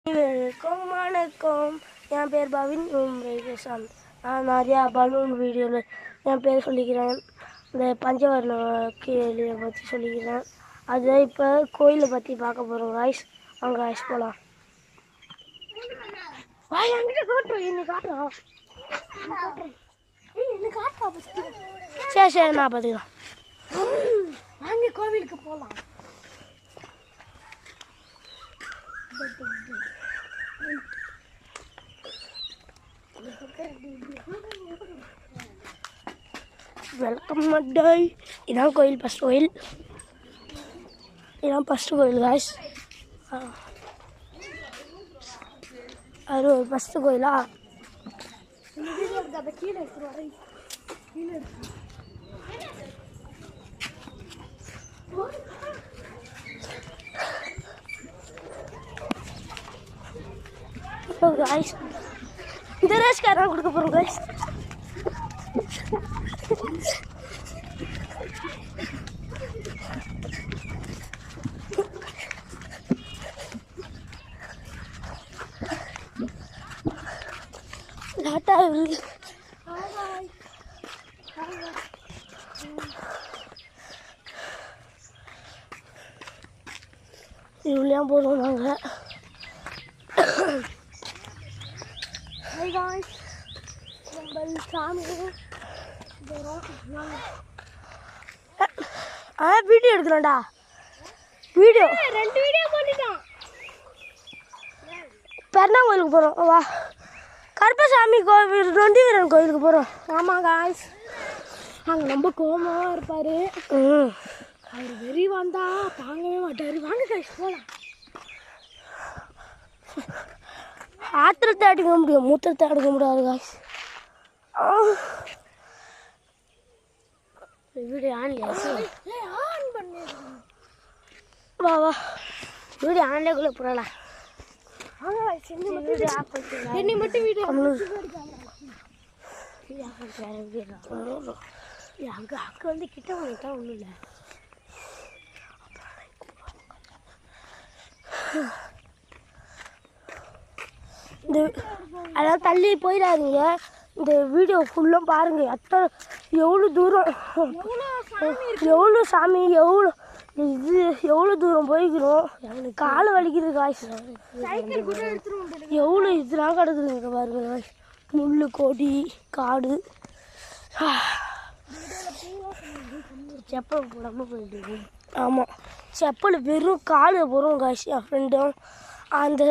வணக்கம். என் பேர் பவின் பிரசாந்த். நான் நிறையா பலூன் வீடியோவில் என் பேர் சொல்லிக்கிறேன். இந்த பஞ்சவர்ண கிளியை பற்றி சொல்லிக்கிறேன். அதை இப்போ கோயிலை பற்றி பார்க்க போகிறோம் காய்ஸ். அவங்க காய்ஸ் போகலாம். சரி சரி நான் பார்த்துக்கலாம். வாங்க கோவிலுக்கு போகலாம். வெல்கம் மட்டாய். இதான் கோயில், ஃபஸ்ட் கோயில். இதான் ஃபஸ்ட்டு கோயில் காய்ஸ். அது ஒரு ஃபஸ்ட்டு கோயிலா? கீழே காய்ஸ் இந்த ரேஸ்காரன் கொடுக்க போகிறோம் காய்ஸ். டாட்டா இவ்வளோ போகிறோம் நாங்கள். சாமி வீடியோ எடுக்கிறோம்டா. வீடியோ 2 வீடியோ பண்ணிட்டோம். பெருநாள் போகிறோம். வா, கருப்பசாமி கோவில், நொண்டி வீரன் கோயிலுக்கு போகிறோம். ஆமாம் காய்ஸ், அங்கே ரொம்ப கோபமாக இருப்பார். அவர் வெறி வந்தா தாங்கவே மாட்டார். வாங்க காய்ஸ் போகலாம். ஆத்திரத்தை அடிக்க முடியும், மூத்திரத்தை அடிக்க முடியாது காய்ஸ். வீடியோ ஆன் பண்ணி வா வா, வீடியோ ஆன்லேக்குள்ளே போடலாம். என்னை மட்டும் வீடியோ அங்கே அங்கே வந்து கிட்ட வந்துட்டா ஒன்றும் இல்லை. இந்த அதாவது தள்ளி போயிடாதீங்க. இந்த வீடியோ ஃபுல்லும் பாருங்கள். எவ்வளோ தூரம், எவ்வளோ சாமி, எவ்வளோ தூரம் போய்க்கிறோம். காலை வலிக்குது காய்ஸ். எவ்வளோ இதெல்லாம் கிடக்குதுங்க பாருங்க காய்ஸ். முள், கொடி, காடு. செப்பல் போடாமல் போயிட்டு. ஆமாம், செப்பல் வெறும் காலை போகிறோம் காய்ஸ். என் ஃப்ரெண்டும் அந்த